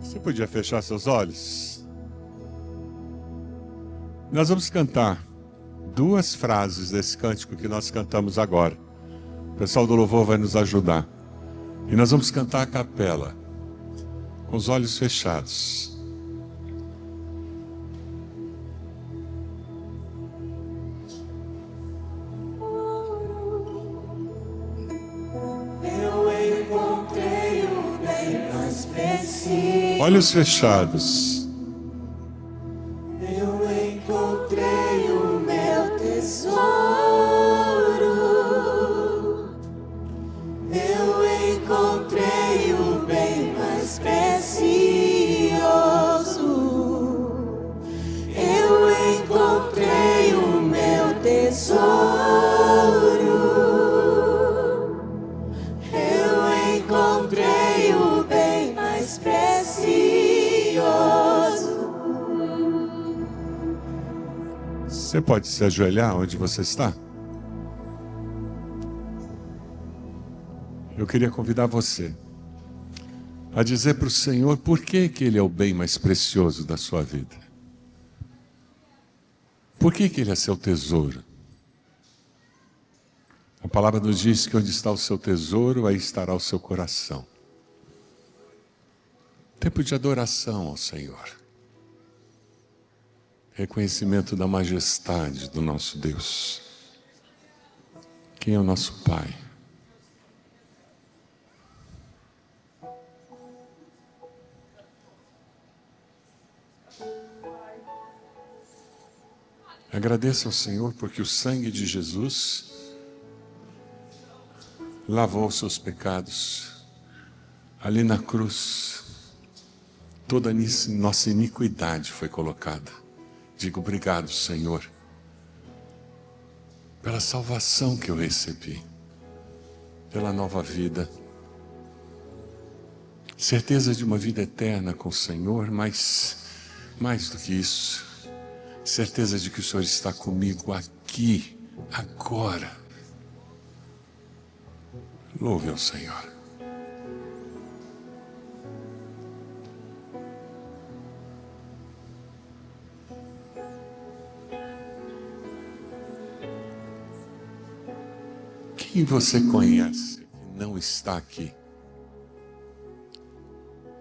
Você podia fechar seus olhos? Nós vamos cantar duas frases desse cântico que nós cantamos agora. O pessoal do louvor vai nos ajudar. E nós vamos cantar a capela, com os olhos fechados. Olhos fechados. Eu encontrei o meu tesouro. Eu encontrei o bem mais precioso. Eu encontrei o meu tesouro. Eu encontrei o bem mais precioso. Você pode se ajoelhar onde você está? Eu queria convidar você a dizer para o Senhor por que Ele é o bem mais precioso da sua vida. Por que Ele é seu tesouro? A palavra nos diz que onde está o seu tesouro, aí estará o seu coração. Tempo de adoração ao Senhor. Reconhecimento da majestade do nosso Deus. Quem é o nosso Pai? Agradeça ao Senhor porque o sangue de Jesus lavou os seus pecados ali na cruz. Toda a nossa iniquidade foi colocada. Digo obrigado, Senhor, pela salvação que eu recebi, pela nova vida, certeza de uma vida eterna com o Senhor, mas mais do que isso, certeza de que o Senhor está comigo aqui, agora. Louve ao Senhor. Quem você conhece que não está aqui?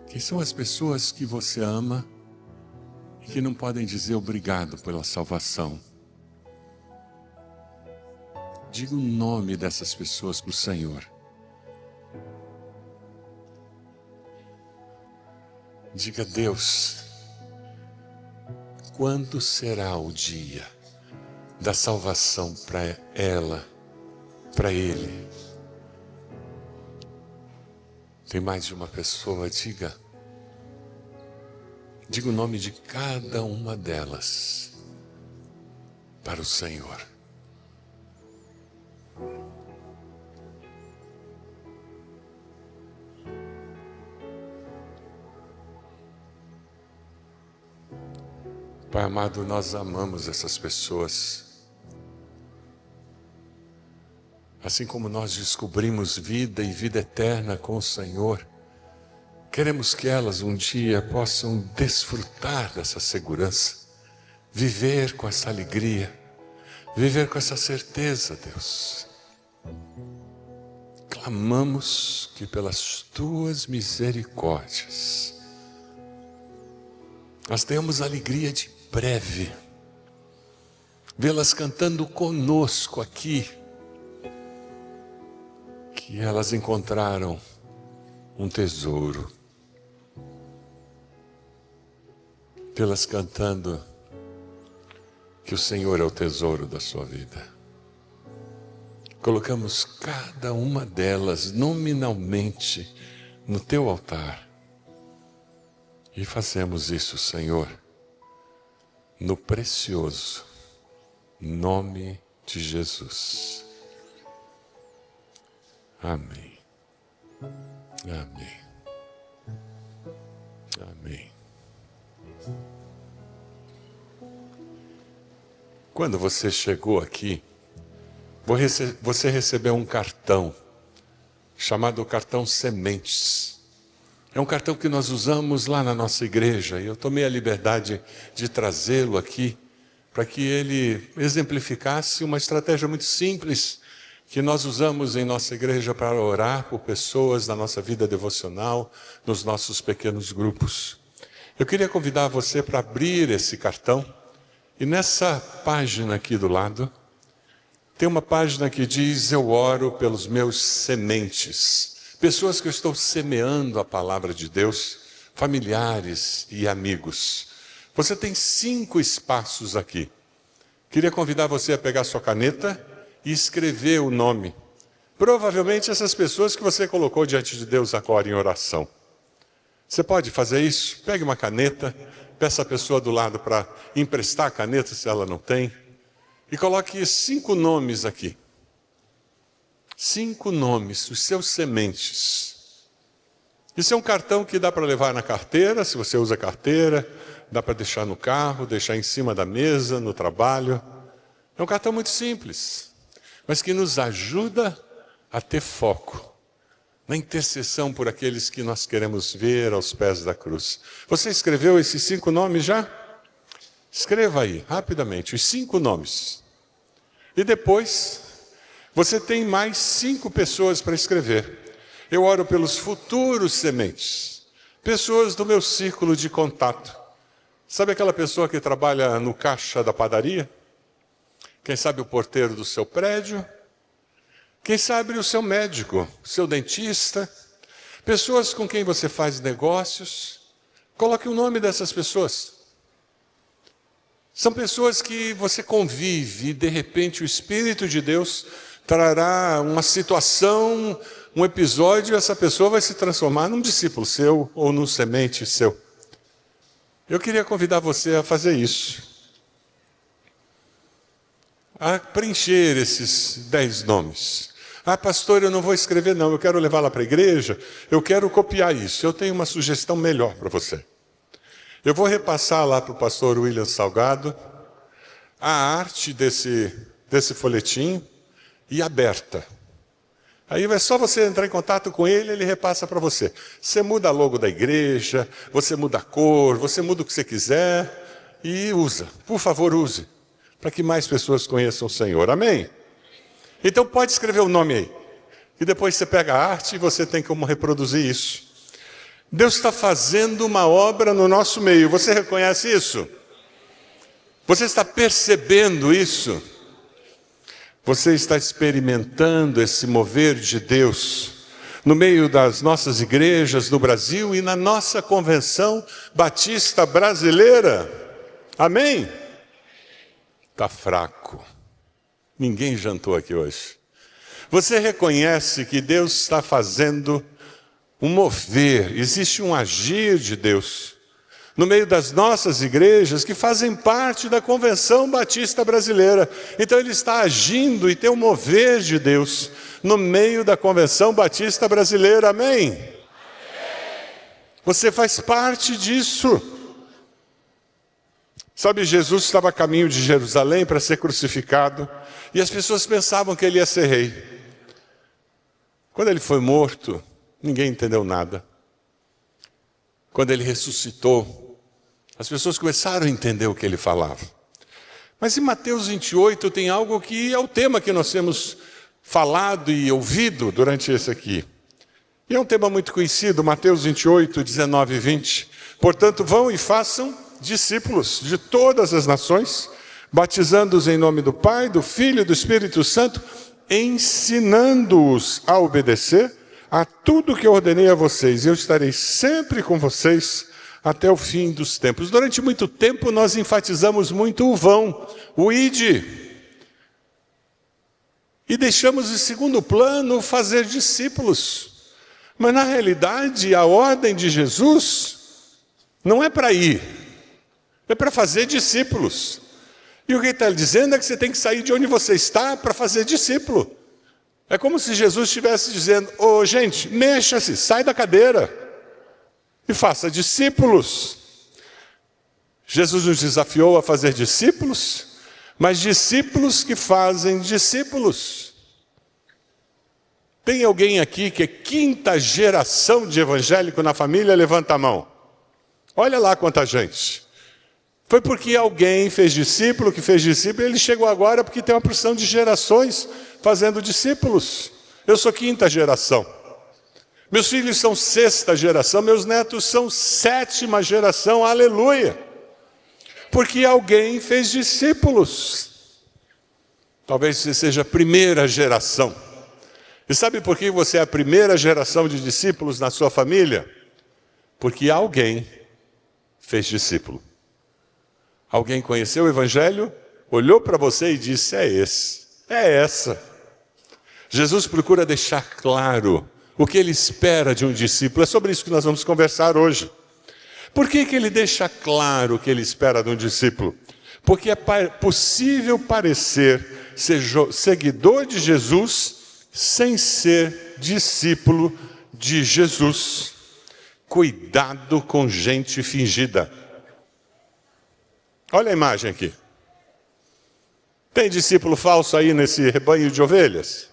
Quem são as pessoas que você ama e que não podem dizer obrigado pela salvação? Diga o nome dessas pessoas para o Senhor. Diga a Deus, quando será o dia da salvação para ela? Para ele. Tem mais de uma pessoa, diga o nome de cada uma delas para o Senhor. Pai amado, nós amamos essas pessoas. Assim como nós descobrimos vida e vida eterna com o Senhor, queremos que elas um dia possam desfrutar dessa segurança, viver com essa alegria, viver com essa certeza, Deus. Clamamos que pelas tuas misericórdias, nós tenhamos a alegria de breve, vê-las cantando conosco aqui, que elas encontraram um tesouro, vê-las cantando que o Senhor é o tesouro da sua vida. Colocamos cada uma delas nominalmente no teu altar e fazemos isso, Senhor, no precioso nome de Jesus. Amém. Amém. Amém. Quando você chegou aqui, você recebeu um cartão chamado cartão Sementes. É um cartão que nós usamos lá na nossa igreja, e eu tomei a liberdade de trazê-lo aqui, para que ele exemplificasse uma estratégia muito simples, que nós usamos em nossa igreja para orar por pessoas na nossa vida devocional, nos nossos pequenos grupos. Eu queria convidar você para abrir esse cartão, e nessa página aqui do lado, tem uma página que diz: eu oro pelos meus sementes. Pessoas que eu estou semeando a palavra de Deus, familiares e amigos. Você tem 5 espaços aqui. Queria convidar você a pegar sua caneta e escrever o nome. Provavelmente essas pessoas que você colocou diante de Deus agora em oração. Você pode fazer isso? Pegue uma caneta, peça a pessoa do lado para emprestar a caneta se ela não tem, e coloque 5 nomes aqui. 5 nomes, os seus sementes. Isso é um cartão que dá para levar na carteira, se você usa carteira, dá para deixar no carro, deixar em cima da mesa, no trabalho. É um cartão muito simples, mas que nos ajuda a ter foco na intercessão por aqueles que nós queremos ver aos pés da cruz. Você escreveu esses 5 nomes já? Escreva aí, rapidamente, os 5 nomes. E depois, você tem mais 5 pessoas para escrever. Eu oro pelos futuros sementes, pessoas do meu círculo de contato. Sabe aquela pessoa que trabalha no caixa da padaria? Quem sabe o porteiro do seu prédio? Quem sabe o seu médico, o seu dentista? Pessoas com quem você faz negócios? Coloque o nome dessas pessoas. São pessoas que você convive e de repente o Espírito de Deus trará uma situação, um episódio, e essa pessoa vai se transformar num discípulo seu ou num semente seu. Eu queria convidar você a fazer isso. A preencher esses 10 nomes. Ah, pastor, eu não vou escrever não, eu quero levar lá para a igreja, eu quero copiar isso. Eu tenho uma sugestão melhor para você. Eu vou repassar lá para o pastor William Salgado a arte desse folhetim, e aberta. Aí é só você entrar em contato com ele, ele repassa para você. Você muda a logo da igreja, você muda a cor, você muda o que você quiser e usa. Por favor, use, para que mais pessoas conheçam o Senhor. Amém? Então pode escrever o nome aí. E depois você pega a arte e você tem como reproduzir isso. Deus está fazendo uma obra no nosso meio. Você reconhece isso? Você está percebendo isso? Você está experimentando esse mover de Deus no meio das nossas igrejas no Brasil e na nossa convenção batista brasileira? Amém? Está fraco. Ninguém jantou aqui hoje. Você reconhece que Deus está fazendo um mover, existe um agir de Deus no meio das nossas igrejas que fazem parte da Convenção Batista Brasileira. Então ele está agindo e tem um mover de Deus no meio da Convenção Batista Brasileira. Amém? Amém. Você faz parte disso. Sabe, Jesus estava a caminho de Jerusalém para ser crucificado e as pessoas pensavam que ele ia ser rei. Quando ele foi morto, ninguém entendeu nada. Quando ele ressuscitou, as pessoas começaram a entender o que ele falava. Mas em Mateus 28 tem algo que é o tema que nós temos falado e ouvido durante esse aqui. E é um tema muito conhecido, Mateus 28, 19 e 20. Portanto, vão e façam discípulos de todas as nações, batizando-os em nome do Pai, do Filho e do Espírito Santo, ensinando-os a obedecer a tudo que eu ordenei a vocês. Eu estarei sempre com vocês até o fim dos tempos. Durante muito tempo nós enfatizamos muito o vão, o ide. E deixamos em segundo plano fazer discípulos. Mas na realidade a ordem de Jesus não é para ir, é para fazer discípulos. E o que ele está dizendo é que você tem que sair de onde você está para fazer discípulo. É como se Jesus estivesse dizendo: ô gente, mexa-se, sai da cadeira e faça discípulos. Jesus nos desafiou a fazer discípulos, mas discípulos que fazem discípulos. Tem alguém aqui que é quinta geração de evangélico na família? Levanta a mão. Olha lá quanta gente. Foi porque alguém fez discípulo, que fez discípulo, e ele chegou agora porque tem uma porção de gerações fazendo discípulos. Eu sou quinta geração. Meus filhos são sexta geração, meus netos são sétima geração, aleluia. Porque alguém fez discípulos. Talvez você seja a primeira geração. E sabe por que você é a primeira geração de discípulos na sua família? Porque alguém fez discípulo. Alguém conheceu o Evangelho, olhou para você e disse, é esse, é essa. Jesus procura deixar claro o que ele espera de um discípulo. É sobre isso que nós vamos conversar hoje. Por que ele deixa claro o que ele espera de um discípulo? Porque é possível parecer ser seguidor de Jesus sem ser discípulo de Jesus. Cuidado com gente fingida. Olha a imagem aqui. Tem discípulo falso aí nesse rebanho de ovelhas?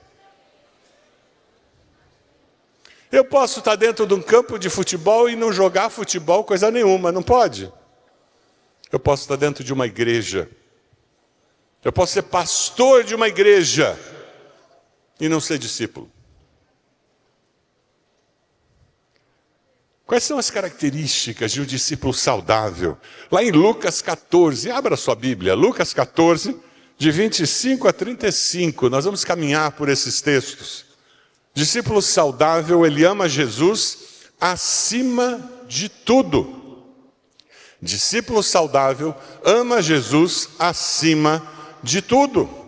Eu posso estar dentro de um campo de futebol e não jogar futebol coisa nenhuma, não pode? Eu posso estar dentro de uma igreja. Eu posso ser pastor de uma igreja e não ser discípulo. Quais são as características de um discípulo saudável? Lá em Lucas 14, abra sua Bíblia, Lucas 14, de 25 a 35, nós vamos caminhar por esses textos. Discípulo saudável, ele ama Jesus acima de tudo. Discípulo saudável, ama Jesus acima de tudo.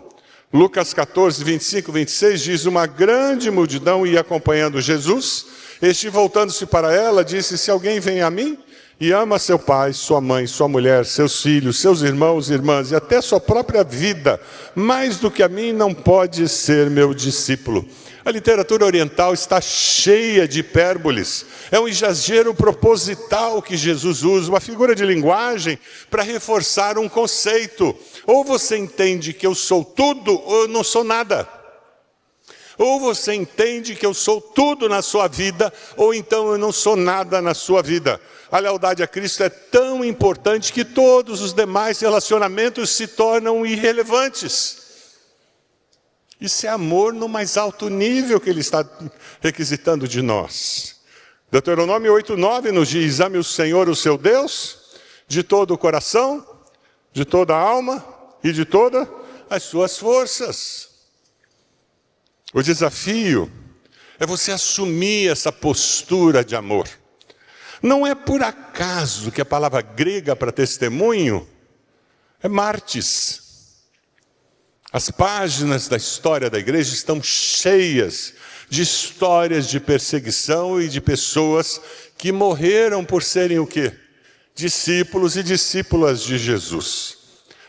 Lucas 14, 25 e 26 diz, uma grande multidão ia acompanhando Jesus. Este, voltando-se para ela, disse, se alguém vem a mim e ama seu pai, sua mãe, sua mulher, seus filhos, seus irmãos, irmãs e até sua própria vida, mais do que a mim, não pode ser meu discípulo. A literatura oriental está cheia de hipérboles. É um exagero proposital que Jesus usa, uma figura de linguagem para reforçar um conceito. Ou você entende que eu sou tudo ou eu não sou nada. Ou você entende que eu sou tudo na sua vida, ou então eu não sou nada na sua vida. A lealdade a Cristo é tão importante que todos os demais relacionamentos se tornam irrelevantes. Isso é amor no mais alto nível que ele está requisitando de nós. Deuteronômio 8:9 nos diz, ame o Senhor, o seu Deus, de todo o coração, de toda a alma e de todas as suas forças. O desafio é você assumir essa postura de amor. Não é por acaso que a palavra grega para testemunho é martis. As páginas da história da igreja estão cheias de histórias de perseguição e de pessoas que morreram por serem o quê? Discípulos e discípulas de Jesus.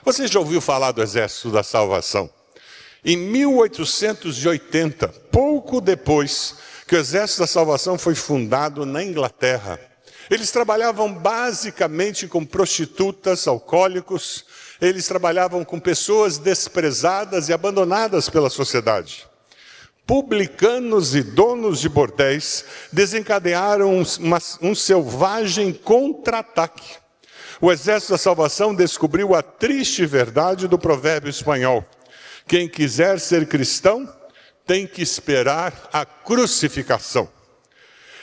Você já ouviu falar do Exército da Salvação? Em 1880, pouco depois que o Exército da Salvação foi fundado na Inglaterra, eles trabalhavam basicamente com prostitutas, alcoólicos, eles trabalhavam com pessoas desprezadas e abandonadas pela sociedade. Publicanos e donos de bordéis desencadearam um selvagem contra-ataque. O Exército da Salvação descobriu a triste verdade do provérbio espanhol. Quem quiser ser cristão tem que esperar a crucificação.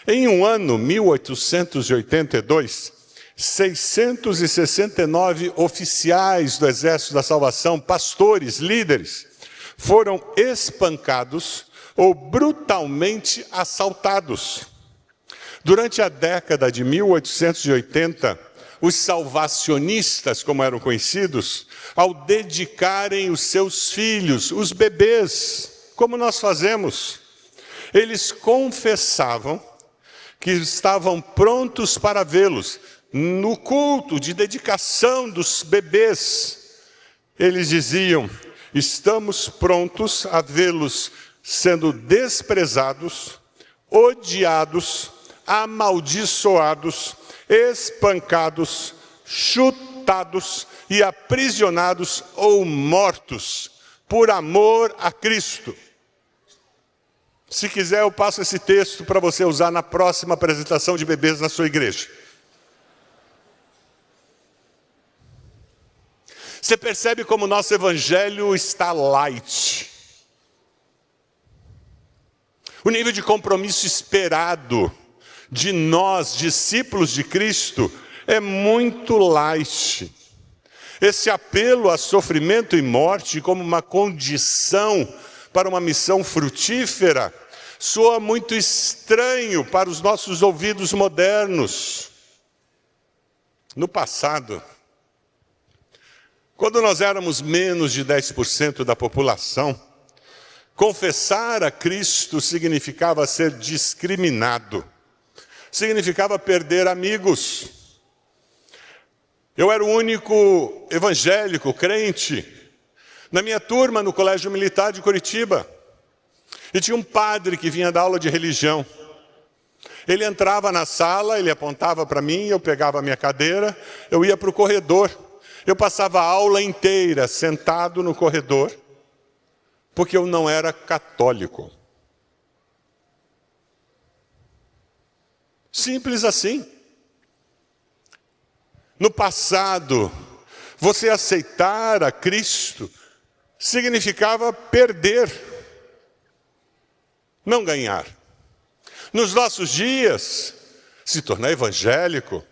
Em um ano, 1882, 669 oficiais do Exército da Salvação, pastores, líderes, foram espancados ou brutalmente assaltados. Durante a década de 1880, os salvacionistas, como eram conhecidos, ao dedicarem os seus filhos, os bebês, como nós fazemos, eles confessavam que estavam prontos para vê-los. No culto de dedicação dos bebês, eles diziam, estamos prontos a vê-los sendo desprezados, odiados, amaldiçoados, espancados, chutados e aprisionados ou mortos por amor a Cristo. Se quiser, eu passo esse texto para você usar na próxima apresentação de bebês na sua igreja. Você percebe como o nosso evangelho está light. O nível de compromisso esperado de nós, discípulos de Cristo, é muito light. Esse apelo a sofrimento e morte como uma condição para uma missão frutífera soa muito estranho para os nossos ouvidos modernos. No passado, quando nós éramos menos de 10% da população, confessar a Cristo significava ser discriminado, significava perder amigos. Eu era o único evangélico, crente, na minha turma no Colégio Militar de Curitiba. E tinha um padre que vinha dar aula de religião. Ele entrava na sala, ele apontava para mim, eu pegava a minha cadeira, eu ia para o corredor. Eu passava a aula inteira sentado no corredor, porque eu não era católico. Simples assim. No passado, você aceitar a Cristo significava perder, não ganhar. Nos nossos dias, se tornar evangélico,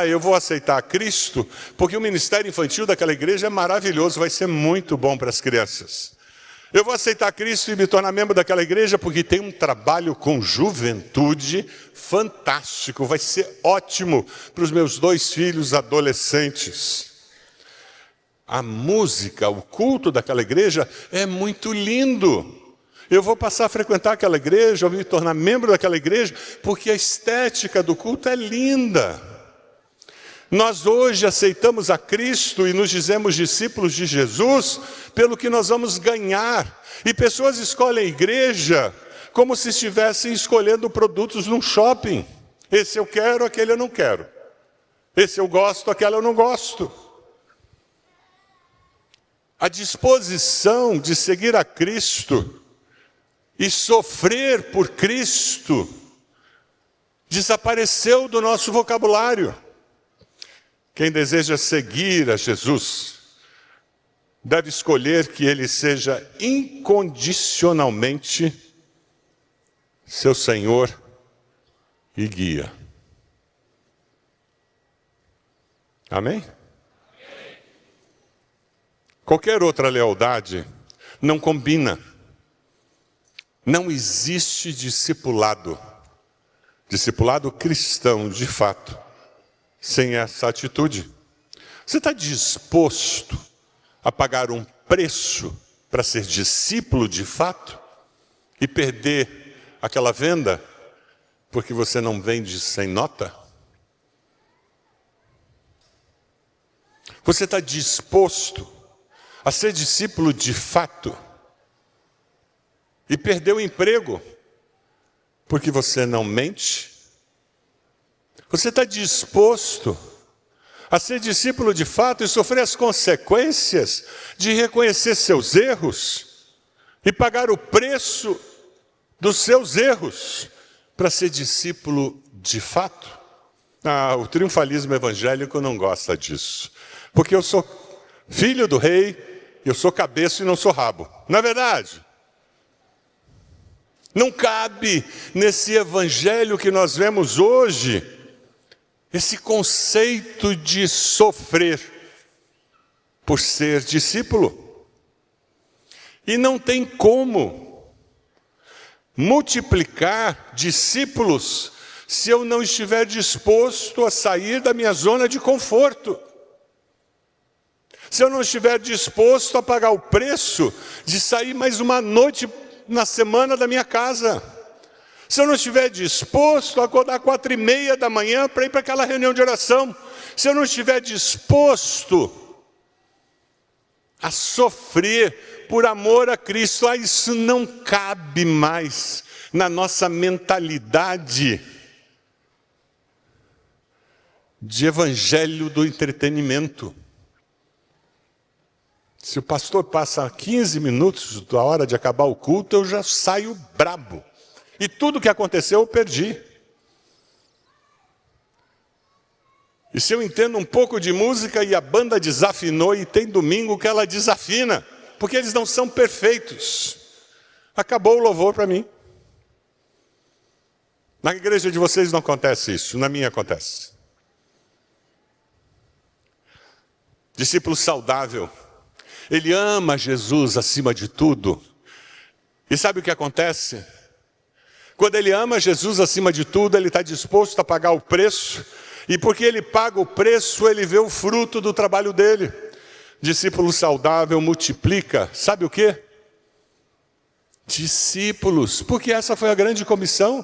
eu vou aceitar Cristo, porque o ministério infantil daquela igreja é maravilhoso, vai ser muito bom para as crianças. Eu vou aceitar Cristo e me tornar membro daquela igreja, porque tem um trabalho com juventude fantástico, vai ser ótimo para os meus 2 filhos adolescentes. A música, o culto daquela igreja é muito lindo. Eu vou passar a frequentar aquela igreja, eu vou me tornar membro daquela igreja, porque a estética do culto é linda. Nós hoje aceitamos a Cristo e nos dizemos discípulos de Jesus pelo que nós vamos ganhar. E pessoas escolhem a igreja como se estivessem escolhendo produtos num shopping. Esse eu quero, aquele eu não quero. Esse eu gosto, aquele eu não gosto. A disposição de seguir a Cristo e sofrer por Cristo desapareceu do nosso vocabulário. Quem deseja seguir a Jesus deve escolher que Ele seja incondicionalmente seu Senhor e guia. Amém? Qualquer outra lealdade não combina. Não existe discipulado cristão, de fato, sem essa atitude. Você está disposto a pagar um preço para ser discípulo de fato e perder aquela venda porque você não vende sem nota? Você está disposto a ser discípulo de fato e perder o emprego porque você não mente? Você está disposto a ser discípulo de fato e sofrer as consequências de reconhecer seus erros e pagar o preço dos seus erros para ser discípulo de fato? O triunfalismo evangélico não gosta disso, porque eu sou filho do rei, eu sou cabeça e não sou rabo. Não é verdade? Não cabe nesse evangelho que nós vemos hoje esse conceito de sofrer por ser discípulo. E não tem como multiplicar discípulos se eu não estiver disposto a sair da minha zona de conforto. Se eu não estiver disposto a pagar o preço de sair mais uma noite na semana da minha casa. Se eu não estiver disposto a acordar 4:30 da manhã para ir para aquela reunião de oração. Se eu não estiver disposto a sofrer por amor a Cristo, isso não cabe mais na nossa mentalidade de evangelho do entretenimento. Se o pastor passa 15 minutos da hora de acabar o culto, eu já saio brabo. E tudo que aconteceu eu perdi. E se eu entendo um pouco de música e a banda desafinou e tem domingo que ela desafina, porque eles não são perfeitos. Acabou o louvor para mim. Na igreja de vocês não acontece isso, na minha acontece. Discípulo saudável, ele ama Jesus acima de tudo. E sabe o que acontece? Quando ele ama Jesus acima de tudo, ele está disposto a pagar o preço. E porque ele paga o preço, ele vê o fruto do trabalho dele. Discípulo saudável multiplica, sabe o quê? Discípulos, porque essa foi a grande comissão.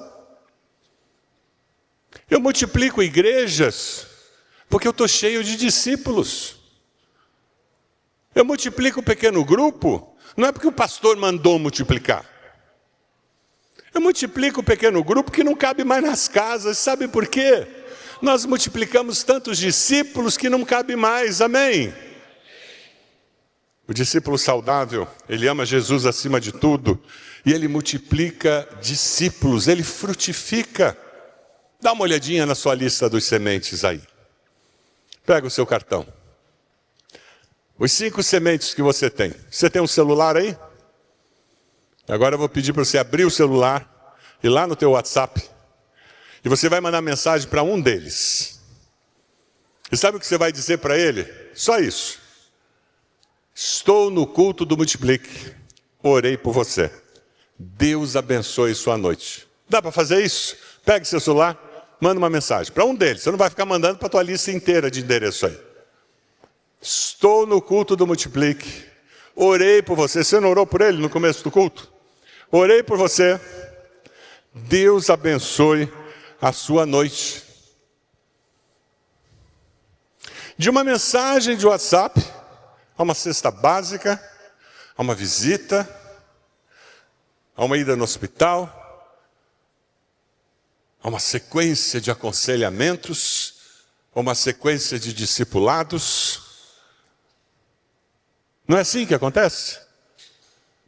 Eu multiplico igrejas, porque eu estou cheio de discípulos. Eu multiplico um pequeno grupo, não é porque o pastor mandou multiplicar. Eu multiplico um pequeno grupo que não cabe mais nas casas, sabe por quê? Nós multiplicamos tantos discípulos que não cabe mais, amém? O discípulo saudável, ele ama Jesus acima de tudo, e ele multiplica discípulos, ele frutifica. Dá uma olhadinha na sua lista dos sementes aí. Pega o seu cartão. Os 5 sementes que você tem. Você tem um celular aí? Agora eu vou pedir para você abrir o celular, ir lá no teu WhatsApp, e você vai mandar mensagem para um deles. E sabe o que você vai dizer para ele? Só isso. Estou no culto do Multiplique. Orei por você. Deus abençoe sua noite. Dá para fazer isso? Pegue seu celular, manda uma mensagem para um deles. Você não vai ficar mandando para a tua lista inteira de endereço aí. Estou no culto do Multiplique. Orei por você. Você não orou por ele no começo do culto? Orei por você. Deus abençoe a sua noite. De uma mensagem de WhatsApp, a uma cesta básica, a uma visita, a uma ida no hospital, a uma sequência de aconselhamentos, a uma sequência de discipulados. Não é assim que acontece?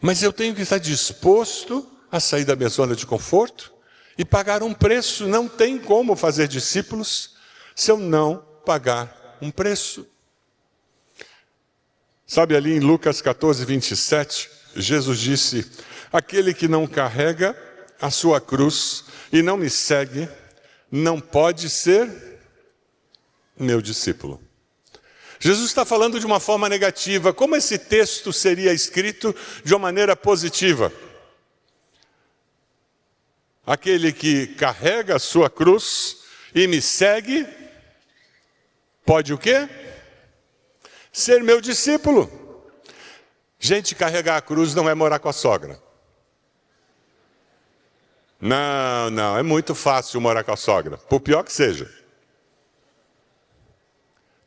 Mas eu tenho que estar disposto a sair da minha zona de conforto e pagar um preço. Não tem como fazer discípulos se eu não pagar um preço. Sabe, ali em Lucas 14, 27, Jesus disse: aquele que não carrega a sua cruz e não me segue, não pode ser meu discípulo. Jesus está falando de uma forma negativa. Como esse texto seria escrito de uma maneira positiva? Aquele que carrega a sua cruz e me segue, pode o quê? Ser meu discípulo. Gente, carregar a cruz não é morar com a sogra. Não, é muito fácil morar com a sogra, por pior que seja.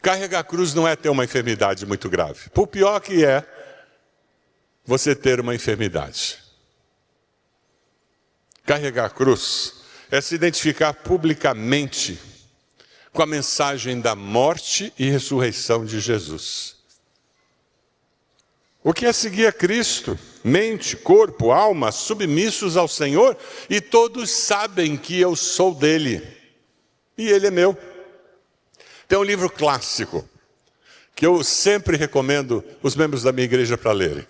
Carregar a cruz não é ter uma enfermidade muito grave. Por pior que é você ter uma enfermidade. Carregar a cruz é se identificar publicamente com a mensagem da morte e ressurreição de Jesus. O que é seguir a Cristo? Mente, corpo, alma, submissos ao Senhor, e todos sabem que eu sou dele, e ele é meu. Tem um livro clássico, que eu sempre recomendo os membros da minha igreja para lerem.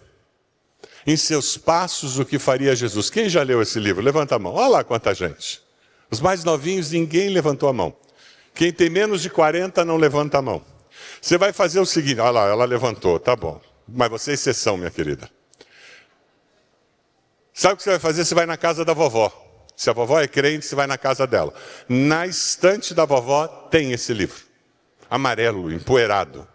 Em seus passos, o que faria Jesus? Quem já leu esse livro? Levanta a mão. Olha lá quanta gente. Os mais novinhos, ninguém levantou a mão. Quem tem menos de 40 não levanta a mão. Você vai fazer o seguinte, olha lá, ela levantou, tá bom. Mas você é exceção, minha querida. Sabe o que você vai fazer? Você vai na casa da vovó. Se a vovó é crente, você vai na casa dela. Na estante da vovó tem esse livro. Amarelo, empoeirado.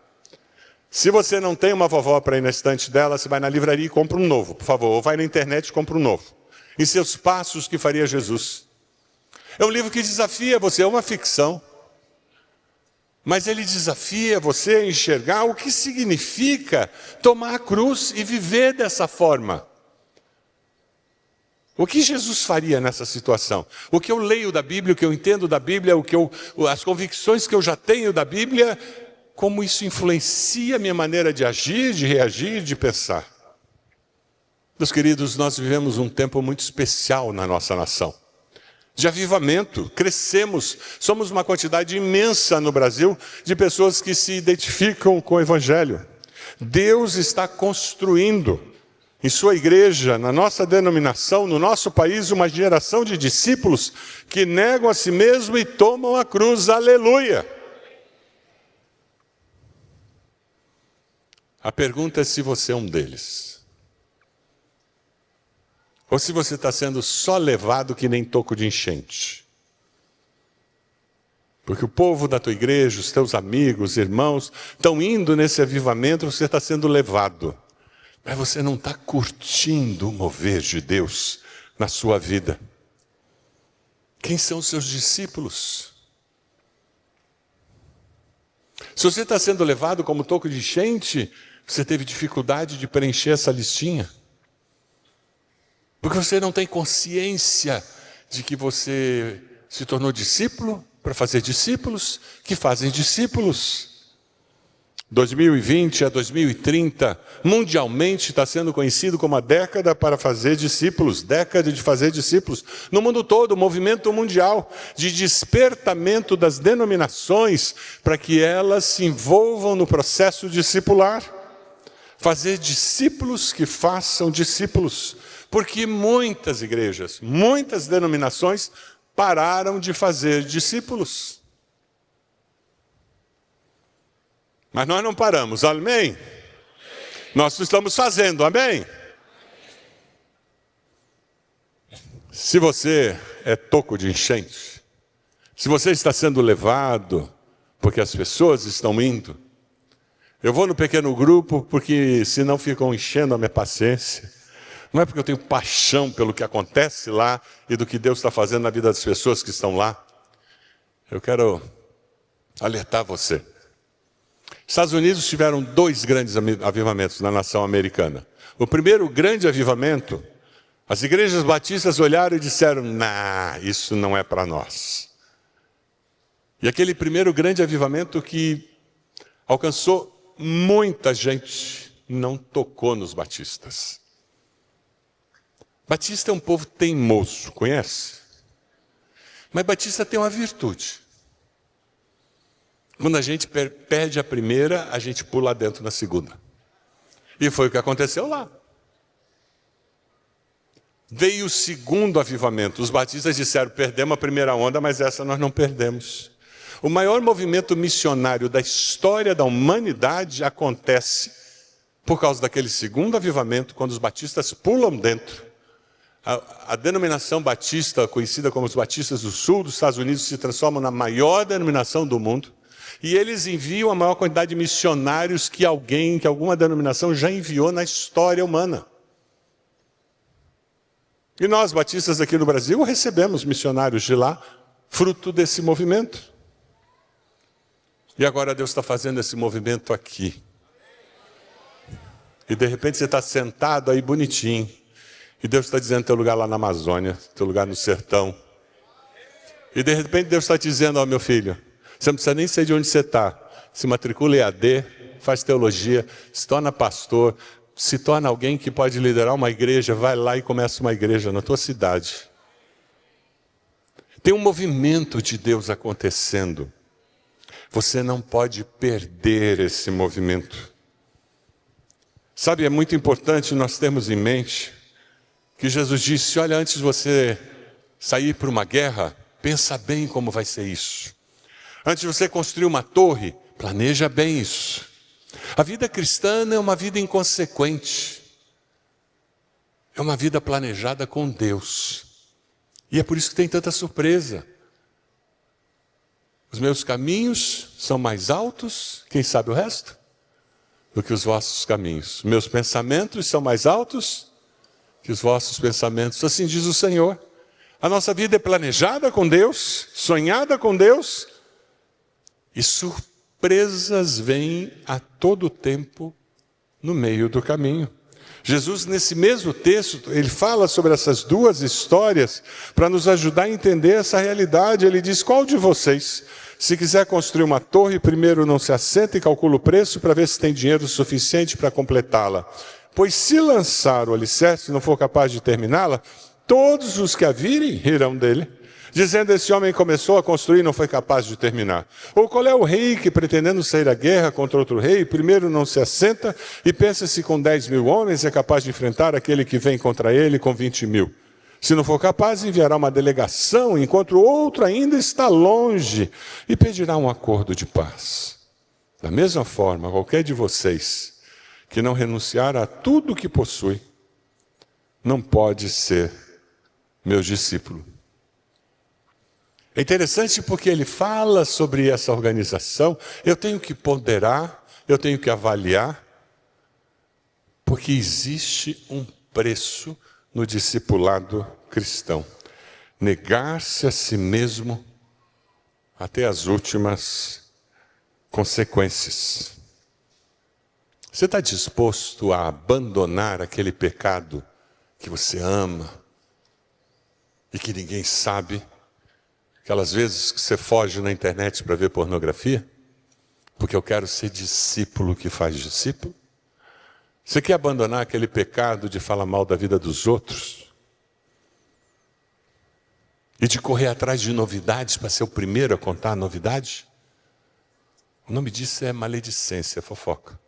Se você não tem uma vovó para ir na estante dela, você vai na livraria e compra um novo, por favor. Ou vai na internet e compra um novo. Em seus passos, que faria Jesus? É um livro que desafia você, é uma ficção. Mas ele desafia você a enxergar o que significa tomar a cruz e viver dessa forma. O que Jesus faria nessa situação? O que eu leio da Bíblia, o que eu entendo da Bíblia, as convicções que eu já tenho da Bíblia, como isso influencia a minha maneira de agir, de reagir, de pensar. Meus queridos, nós vivemos um tempo muito especial na nossa nação. De avivamento, crescemos, somos uma quantidade imensa no Brasil de pessoas que se identificam com o Evangelho. Deus está construindo em sua igreja, na nossa denominação, no nosso país, uma geração de discípulos que negam a si mesmo e tomam a cruz. Aleluia! A pergunta é se você é um deles. Ou se você está sendo só levado que nem toco de enchente. Porque o povo da tua igreja, os teus amigos, irmãos, estão indo nesse avivamento, você está sendo levado. Mas você não está curtindo o mover de Deus na sua vida. Quem são os seus discípulos? Se você está sendo levado como toco de enchente, você teve dificuldade de preencher essa listinha. Porque você não tem consciência de que você se tornou discípulo para fazer discípulos que fazem discípulos. 2020 a 2030, mundialmente está sendo conhecido como a década para fazer discípulos, década de fazer discípulos. No mundo todo, o movimento mundial de despertamento das denominações para que elas se envolvam no processo discipular. Fazer discípulos que façam discípulos. Porque muitas igrejas, muitas denominações pararam de fazer discípulos. Mas nós não paramos, amém? Nós estamos fazendo, amém? Se você é toco de enchente, se você está sendo levado porque as pessoas estão indo, eu vou no pequeno grupo porque senão ficam enchendo a minha paciência. Não é porque eu tenho paixão pelo que acontece lá e do que Deus está fazendo na vida das pessoas que estão lá. Eu quero alertar você. Estados Unidos tiveram 2 grandes avivamentos na nação americana. O primeiro grande avivamento, as igrejas batistas olharam e disseram, isso não é para nós. E aquele primeiro grande avivamento que alcançou muita gente, não tocou nos batistas. Batista é um povo teimoso, conhece? Mas batista tem uma virtude. Quando a gente perde a primeira, a gente pula dentro na segunda. E foi o que aconteceu lá. Veio o segundo avivamento. Os batistas disseram, perdemos a primeira onda, mas essa nós não perdemos. O maior movimento missionário da história da humanidade acontece por causa daquele segundo avivamento, quando os batistas pulam dentro. A denominação batista, conhecida como os batistas do sul dos Estados Unidos, se transforma na maior denominação do mundo. E eles enviam a maior quantidade de missionários que alguma denominação já enviou na história humana. E nós, batistas aqui no Brasil, recebemos missionários de lá, fruto desse movimento. E agora Deus está fazendo esse movimento aqui. E de repente você está sentado aí bonitinho. E Deus está dizendo teu lugar lá na Amazônia, teu lugar no sertão. E de repente Deus está dizendo, meu filho, você não precisa nem sei de onde você está. Se matricula EAD, faz teologia, se torna pastor, se torna alguém que pode liderar uma igreja, vai lá e começa uma igreja na tua cidade. Tem um movimento de Deus acontecendo. Você não pode perder esse movimento. Sabe, é muito importante nós termos em mente que Jesus disse, olha, antes de você sair para uma guerra, pensa bem como vai ser isso. Antes de você construir uma torre, planeja bem isso. A vida cristã não é uma vida inconsequente. É uma vida planejada com Deus. E é por isso que tem tanta surpresa. Os meus caminhos são mais altos, quem sabe o resto? Do que os vossos caminhos. Meus pensamentos são mais altos que os vossos pensamentos. Assim diz o Senhor. A nossa vida é planejada com Deus, sonhada com Deus, e surpresas vêm a todo tempo no meio do caminho. Jesus, nesse mesmo texto, ele fala sobre essas 2 histórias para nos ajudar a entender essa realidade. Ele diz, qual de vocês, Se quiser construir uma torre, primeiro não se assenta e calcula o preço para ver se tem dinheiro suficiente para completá-la. Pois se lançar o alicerce e não for capaz de terminá-la, todos os que a virem rirão dele, dizendo: esse homem começou a construir e não foi capaz de terminar. Ou qual é o rei que, pretendendo sair à guerra contra outro rei, primeiro não se assenta e pensa se com 10.000 homens é capaz de enfrentar aquele que vem contra ele com 20.000. Se não for capaz, enviará uma delegação, enquanto o outro ainda está longe, e pedirá um acordo de paz. Da mesma forma, qualquer de vocês que não renunciar a tudo o que possui, não pode ser meu discípulo. É interessante porque ele fala sobre essa organização. Eu tenho que ponderar, eu tenho que avaliar, porque existe um preço no discipulado cristão. Negar-se a si mesmo até as últimas consequências. Você está disposto a abandonar aquele pecado que você ama e que ninguém sabe? Aquelas vezes que você foge na internet para ver pornografia? Porque eu quero ser discípulo que faz discípulo? Você quer abandonar aquele pecado de falar mal da vida dos outros? E de correr atrás de novidades para ser o primeiro a contar a novidade? O nome disso é maledicência, fofoca.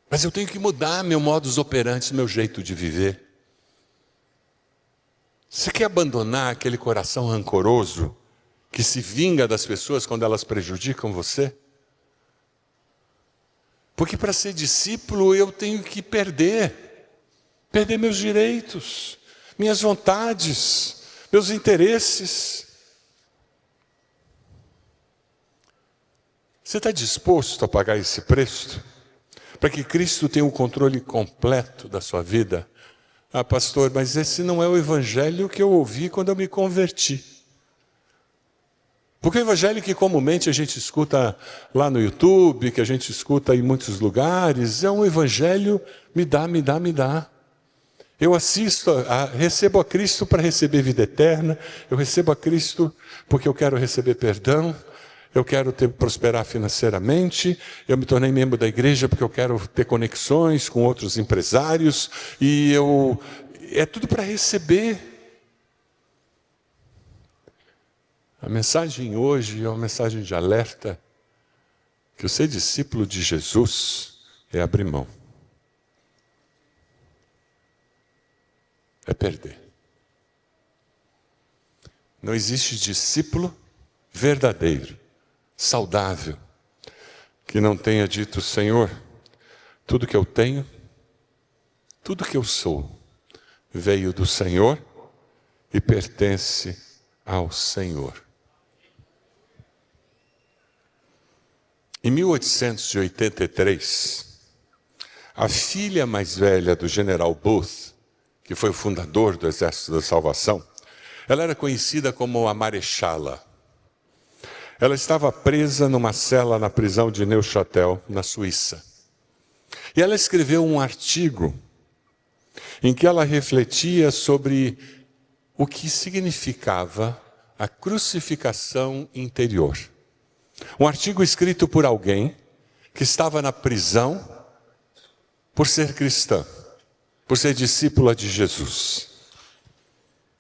Mas eu tenho que mudar meu modus operandi, meu jeito de viver. Você quer abandonar aquele coração rancoroso que se vinga das pessoas quando elas prejudicam você? Porque para ser discípulo eu tenho que perder meus direitos, minhas vontades, meus interesses. Você está disposto a pagar esse preço para que Cristo tenha o controle completo da sua vida? Ah, pastor, mas esse não é o evangelho que eu ouvi quando eu me converti. Porque o evangelho que comumente a gente escuta lá no YouTube, que a gente escuta em muitos lugares, é um evangelho me dá. Eu recebo a Cristo para receber vida eterna, eu recebo a Cristo porque eu quero receber perdão, eu quero prosperar financeiramente, eu me tornei membro da igreja porque eu quero ter conexões com outros empresários, é tudo para receber. A mensagem hoje é uma mensagem de alerta, que o ser discípulo de Jesus é abrir mão. É perder. Não existe discípulo verdadeiro, saudável, que não tenha dito: Senhor, tudo que eu tenho, tudo que eu sou, veio do Senhor e pertence ao Senhor. Em 1883, a filha mais velha do general Booth, que foi o fundador do Exército da Salvação, ela era conhecida como a Marechala. Ela estava presa numa cela na prisão de Neuchâtel, na Suíça. E ela escreveu um artigo em que ela refletia sobre o que significava a crucificação interior. Um artigo escrito por alguém que estava na prisão por ser cristã, por ser discípula de Jesus.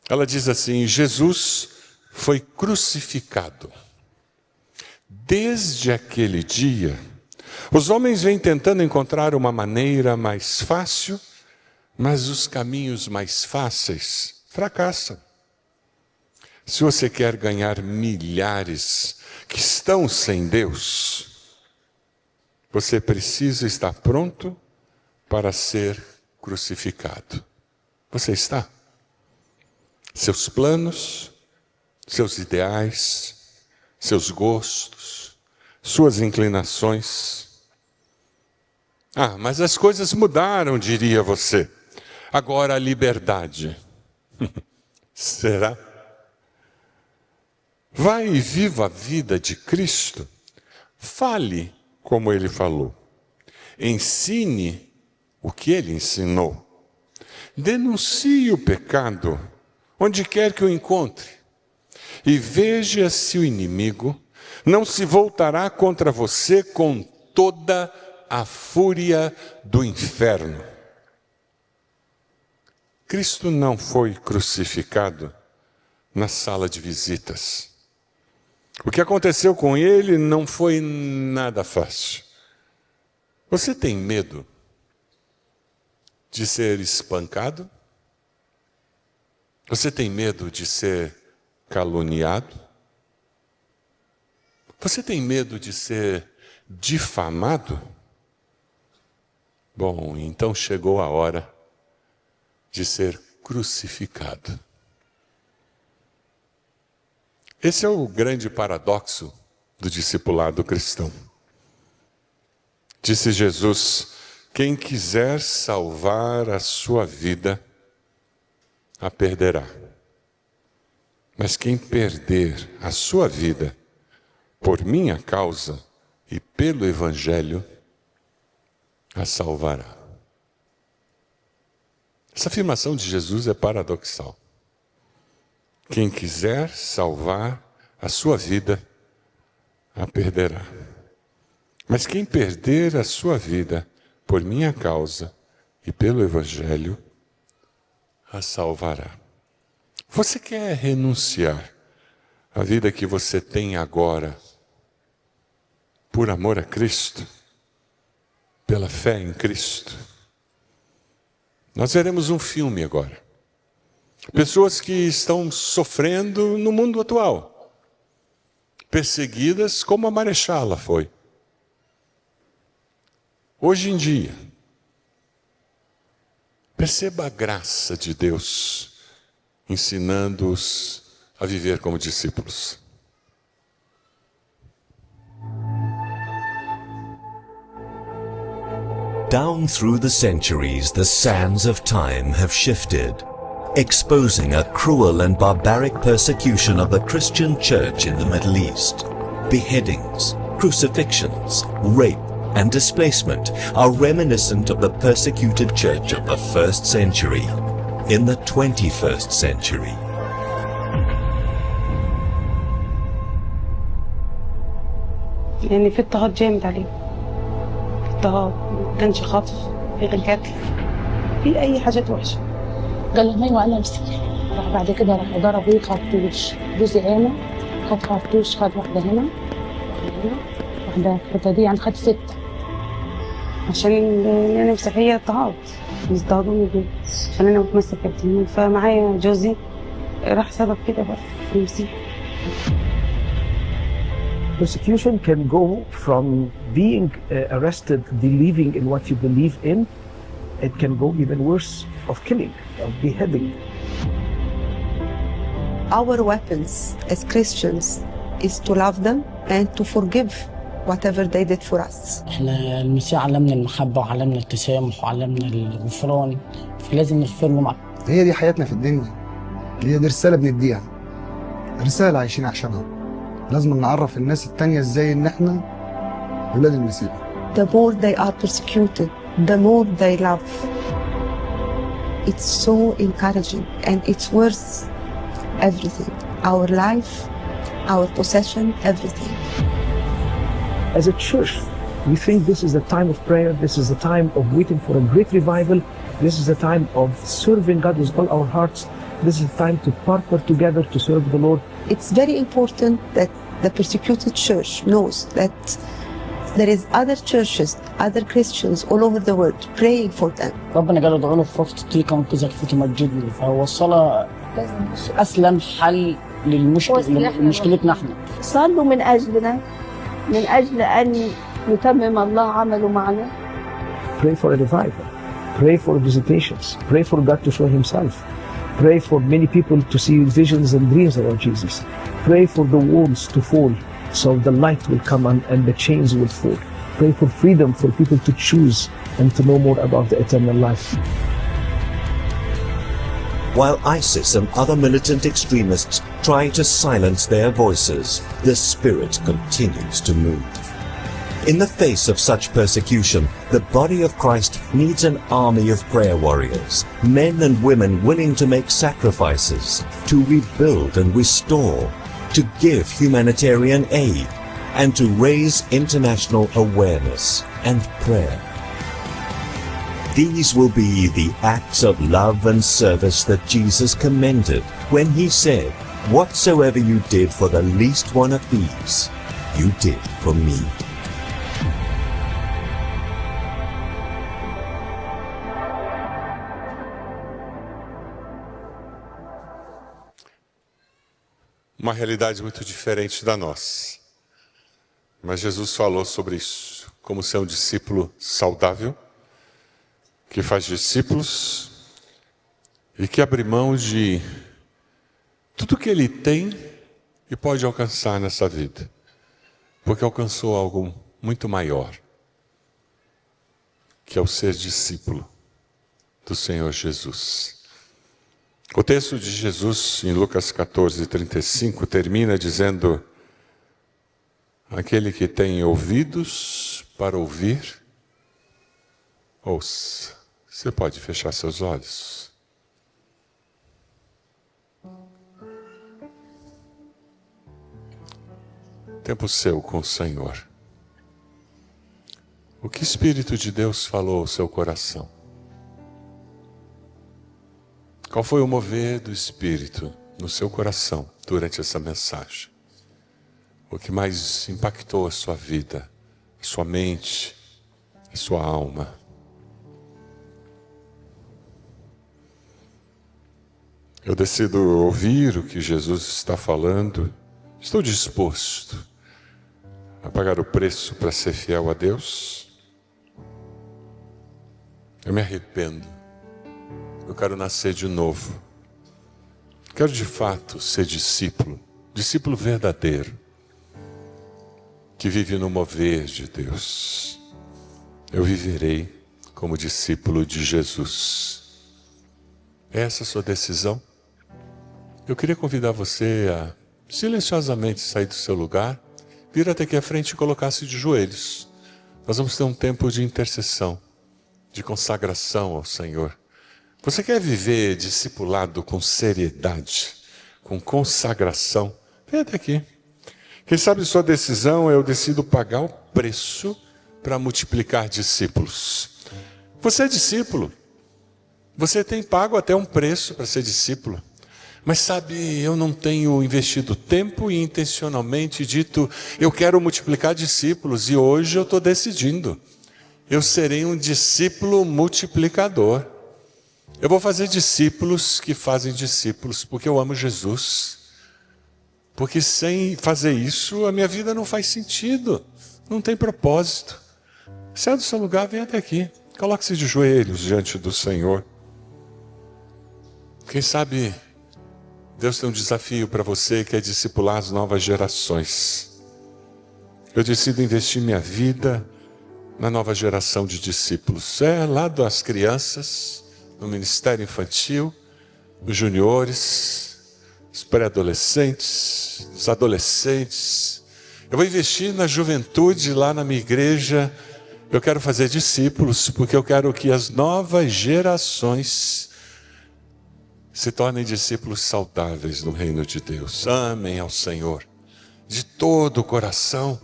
Ela diz assim: Jesus foi crucificado. Desde aquele dia, os homens vêm tentando encontrar uma maneira mais fácil, mas os caminhos mais fáceis fracassam. Se você quer ganhar milhares que estão sem Deus, você precisa estar pronto para ser crucificado. Você está? Seus planos, seus ideais, seus gostos, suas inclinações. Ah, mas as coisas mudaram, diria você. Agora a liberdade. Será? Vai e viva a vida de Cristo. Fale como Ele falou. Ensine o que Ele ensinou. Denuncie o pecado onde quer que o encontre. e veja se o inimigo não se voltará contra você com toda a fúria do inferno. Cristo não foi crucificado na sala de visitas. O que aconteceu com ele não foi nada fácil. Você tem medo de ser espancado? Você tem medo de ser caluniado? Você tem medo de ser difamado? Bom, então chegou a hora de ser crucificado. Esse é o grande paradoxo do discipulado cristão. Disse Jesus: quem quiser salvar a sua vida, a perderá. Mas quem perder a sua vida por minha causa e pelo Evangelho, a salvará. Essa afirmação de Jesus é paradoxal. Quem quiser salvar a sua vida, a perderá. Mas quem perder a sua vida por minha causa e pelo Evangelho, a salvará. Você quer renunciar à vida que você tem agora por amor a Cristo? Pela fé em Cristo? Nós veremos um filme agora. Pessoas que estão sofrendo no mundo atual, perseguidas como a Marechala foi. Hoje em dia, perceba a graça de Deus ensinando-os a viver como discípulos. Down through the centuries, the sands of time have shifted, exposing a cruel and barbaric persecution of the Christian church in the Middle East. Beheadings, crucifixions, rape, and displacement are reminiscent of the persecuted church of the 1st century. In the 21st century, يعني في اضطهاد جامد عليهم، في اضطهاد، ما كانش خطف، في قتل، في أي حاجات وحشة. قال لي وأنا مسيح. راح بعد كده راح ضربوا خرطوش، جوزي هنا خد خرطوش، خد واحدة هنا واحدة الحتة دي، يعني خد 6. عشان أنا مسيحية اضطهاد، بيضطهدوني جدا عشان أنا متمسكة بديني، فمعايا جوزي راح سبب كده بقى المسيح. Persecution can go from being arrested, believing in what you believe in. It can go even worse, of killing, of beheading. Our weapons as Christians is to love them and to forgive whatever they did for us. احنا المسيح علمنا المحبة وعلمنا التسامح وعلمنا الغفران، فلازم نغفر لهم. هي دي حياتنا في الدنيا، هي دي رسالة بنديها، رسالة عايشين عشانها. لازم نعرف الناس التانية ازاي ان احنا ولاد المسيح. The more they are persecuted, the more they love. It's so encouraging and it's worth everything. Our life, our possession, everything. As a church, we think this is a time of prayer, this is a time of waiting for a great revival, this is a time of serving God with all our hearts, this is a time to partner together to serve the Lord. It's very important that the persecuted church knows that there is other churches, other Christians all over the world praying for them. ربنا قال ادعوني في وقت الضيقة وانقذك فيك مجدني، فهو الصلاة أسلم حل لمشكلتنا احنا. صلوا من أجلنا، من أجل أن يتمم الله عمله معنا. Pray for a revival, pray for visitations, pray for God to show himself, pray for many people to see visions and dreams about Jesus, pray for the walls to fall so the light will come and the chains will fall. Pray for freedom for people to choose and to know more about the eternal life. while ISIS and other militant extremists try to silence their voices, the Spirit continues to move. In the face of such persecution, the body of Christ needs an army of prayer warriors, men and women willing to make sacrifices, to rebuild and restore, to give humanitarian aid, and to raise international awareness and prayer. These will be the acts of love and service that Jesus commended when he said, "Whatsoever you did for the least one of these, you did for me." Uma realidade muito diferente da nossa. Mas Jesus falou sobre isso, como ser um discípulo saudável, que faz discípulos e que abre mão de tudo que ele tem e pode alcançar nessa vida, porque alcançou algo muito maior, que é o ser discípulo do Senhor Jesus. O texto de Jesus, em Lucas 14:35, termina dizendo: aquele que tem ouvidos para ouvir, ouça. Você pode fechar seus olhos. Tempo seu com o Senhor. O que o Espírito de Deus falou ao seu coração? Qual foi o mover do Espírito no seu coração durante essa mensagem? O que mais impactou a sua vida, a sua mente, a sua alma? Eu decido ouvir o que Jesus está falando. Estou disposto a pagar o preço para ser fiel a Deus. Eu me arrependo. Eu quero nascer de novo. Quero de fato ser discípulo, discípulo verdadeiro, que vive no mover de Deus. Eu viverei como discípulo de Jesus. É essa a sua decisão? Eu queria convidar você a silenciosamente sair do seu lugar, vir até aqui à frente e colocar-se de joelhos. Nós vamos ter um tempo de intercessão, de consagração ao Senhor. Você quer viver discipulado com seriedade, com consagração? Vem até aqui. Quem sabe sua decisão, eu decido pagar o preço para multiplicar discípulos. Você é discípulo. Você tem pago até um preço para ser discípulo. Mas sabe, eu não tenho investido tempo e intencionalmente dito, eu quero multiplicar discípulos, e hoje eu estou decidindo. Eu serei um discípulo multiplicador. Eu vou fazer discípulos que fazem discípulos, porque eu amo Jesus. Porque sem fazer isso, a minha vida não faz sentido, não tem propósito. Saia do seu lugar, vem até aqui. Coloque-se de joelhos diante do Senhor. Quem sabe Deus tem um desafio para você, que é discipular as novas gerações. Eu decido investir minha vida na nova geração de discípulos. É lá das crianças, no ministério infantil, os juniores, os pré-adolescentes, os adolescentes. Eu vou investir na juventude lá na minha igreja. Eu quero fazer discípulos, porque eu quero que as novas gerações se tornem discípulos saudáveis no reino de Deus. Amem ao Senhor de todo o coração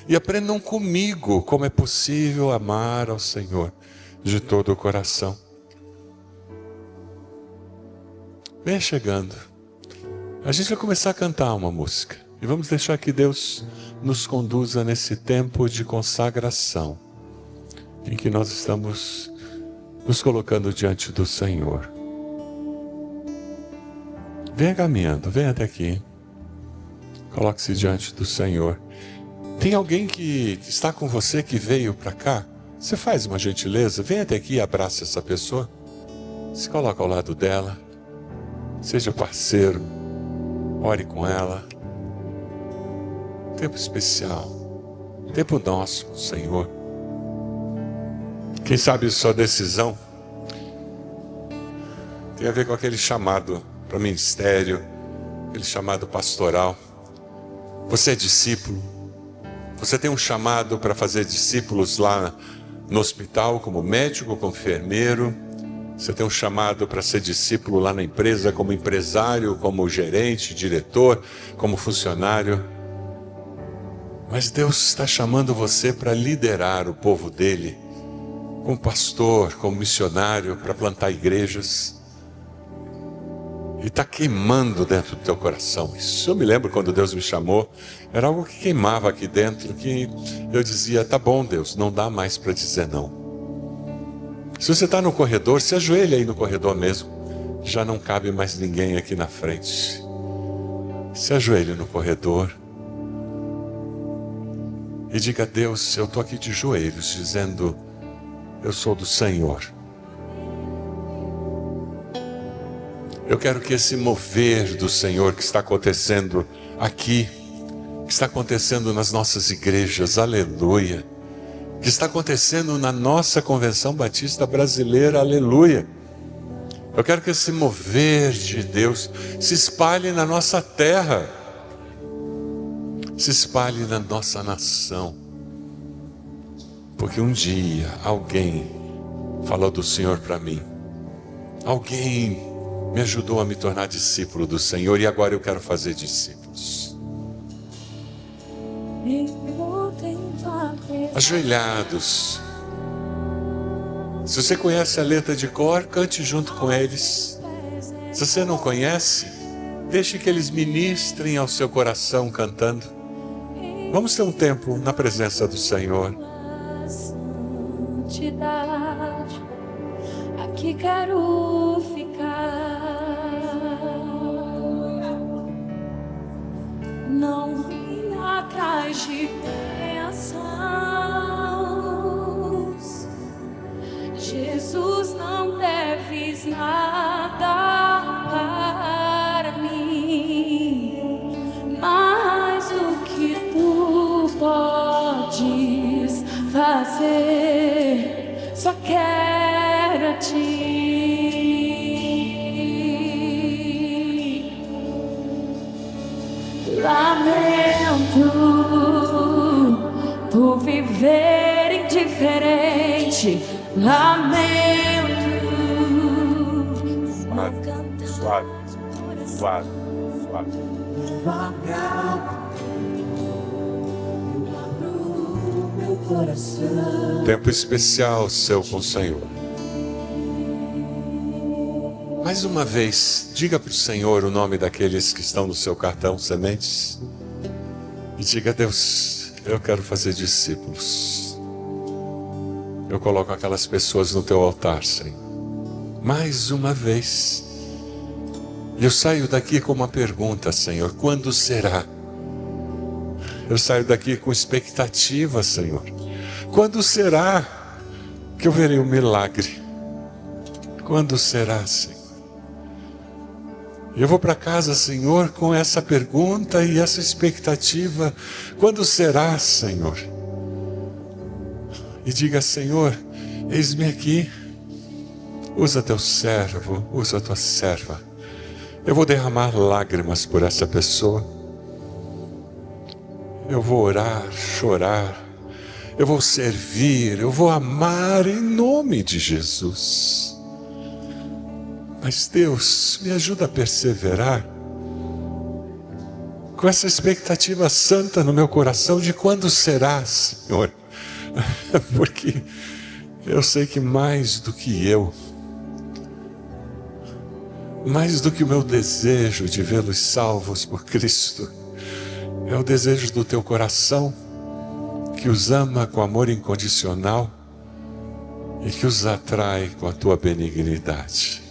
e aprendam comigo como é possível amar ao Senhor de todo o coração. Venha chegando. A gente vai começar a cantar uma música e vamos deixar que Deus nos conduza nesse tempo de consagração em que nós estamos nos colocando diante do Senhor. Venha caminhando, venha até aqui. Coloque-se diante do Senhor. Tem alguém que está com você que veio para cá? Você faz uma gentileza, vem até aqui e abraça essa pessoa. Se coloca ao lado dela. Seja parceiro. Ore com ela. Tempo especial. Tempo nosso, Senhor. Quem sabe sua decisão tem a ver com aquele chamado para o ministério, aquele chamado pastoral. Você é discípulo. Você tem um chamado para fazer discípulos lá no hospital, como médico, como enfermeiro, Você tem um chamado para ser discípulo lá na empresa, como empresário, como gerente, diretor, como funcionário. Mas Deus está chamando você para liderar o povo dele, como pastor, como missionário, para plantar igrejas. E está queimando dentro do teu coração isso. Eu me lembro quando Deus me chamou, era algo que queimava aqui dentro, que eu dizia, tá bom Deus, não dá mais para dizer não. Se você está no corredor, se ajoelha aí no corredor mesmo, já não cabe mais ninguém aqui na frente. Se ajoelhe no corredor e diga a Deus, eu estou aqui de joelhos, dizendo, eu sou do Senhor. Eu quero que esse mover do Senhor que está acontecendo aqui, que está acontecendo nas nossas igrejas, aleluia, que está acontecendo na nossa Convenção Batista Brasileira, aleluia. Eu quero que esse mover de Deus se espalhe na nossa terra, se espalhe na nossa nação, porque um dia alguém falou do Senhor para mim, alguém me ajudou a me tornar discípulo do Senhor e agora eu quero fazer discípulos. Ajoelhados. Se você conhece a letra de cor, cante junto com eles. Se você não conhece, deixe que eles ministrem ao seu coração cantando. Vamos ter um tempo na presença do Senhor. Aqui quero ficar. Não vim atrás de bênçãos. Jesus, não deves nada para mim, mais do que tu podes fazer. Só quero a ti. Lamento por viver indiferente. Lamento. Suave, suave, suave. Tempo especial seu com o Senhor. Mais uma vez, diga para o Senhor o nome daqueles que estão no seu cartão sementes. E diga a Deus, eu quero fazer discípulos. Eu coloco aquelas pessoas no teu altar, Senhor. Mais uma vez. Eu saio daqui com uma pergunta, Senhor. Quando será? Eu saio daqui com expectativa, Senhor. Quando será que eu verei um milagre? Quando será, Senhor? Eu vou para casa, Senhor, com essa pergunta e essa expectativa. Quando será, Senhor? E diga, Senhor, eis-me aqui. Usa teu servo, usa tua serva. Eu vou derramar lágrimas por essa pessoa. Eu vou orar, chorar. Eu vou servir, eu vou amar em nome de Jesus. Mas Deus, me ajuda a perseverar com essa expectativa santa no meu coração de quando será, Senhor. Porque eu sei que mais do que eu, mais do que o meu desejo de vê-los salvos por Cristo, é o desejo do teu coração que os ama com amor incondicional e que os atrai com a tua benignidade.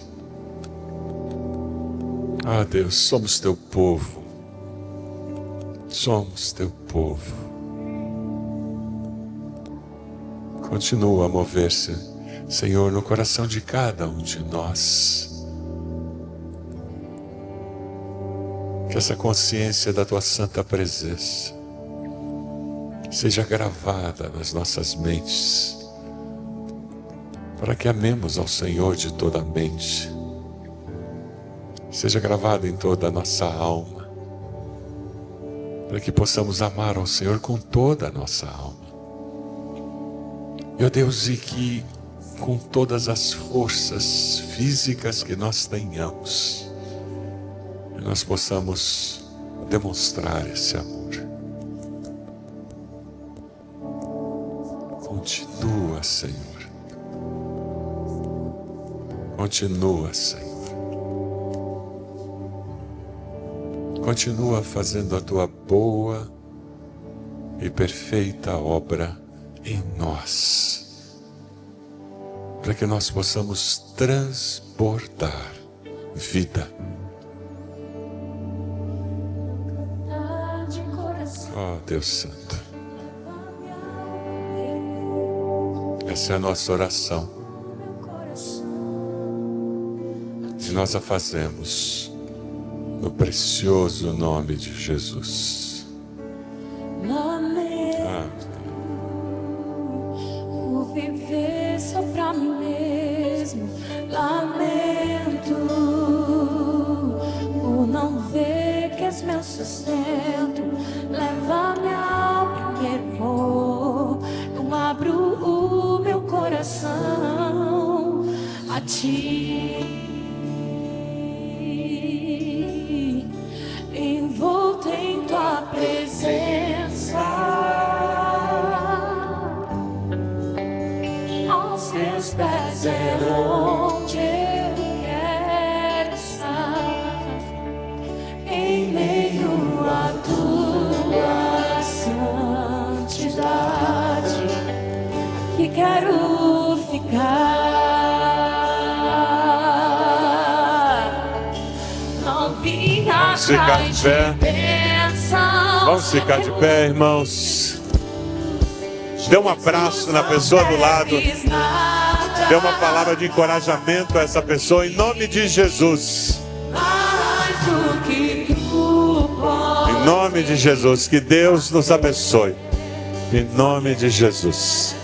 Ah, Deus, somos teu povo. Somos teu povo. Continua a mover-se, Senhor, no coração de cada um de nós. Que essa consciência da tua santa presença seja gravada nas nossas mentes, para que amemos ao Senhor de toda a mente. Seja gravado em toda a nossa alma, para que possamos amar ao Senhor com toda a nossa alma. Meu Deus, e que com todas as forças físicas que nós tenhamos, que nós possamos demonstrar esse amor. Continua, Senhor. Continua, Senhor. Continua fazendo a tua boa e perfeita obra em nós, para que nós possamos transbordar vida. Oh, Deus Santo, essa é a nossa oração e nós a fazemos no precioso nome de Jesus. Por viver só pra mim mesmo, lamento por não ver que és meu sustento. Leva-me ao primeiro amor. Eu abro o meu coração a ti, envolto em tua presença. Aos teus pés é onde eu quero estar, em meio a tua santidade, que quero ficar. Não vim atrás de bênção. Vamos ficar de pé, irmãos. Dê um abraço na pessoa do lado. Dê uma palavra de encorajamento a essa pessoa, em nome de Jesus. Em nome de Jesus. Que Deus nos abençoe. Em nome de Jesus.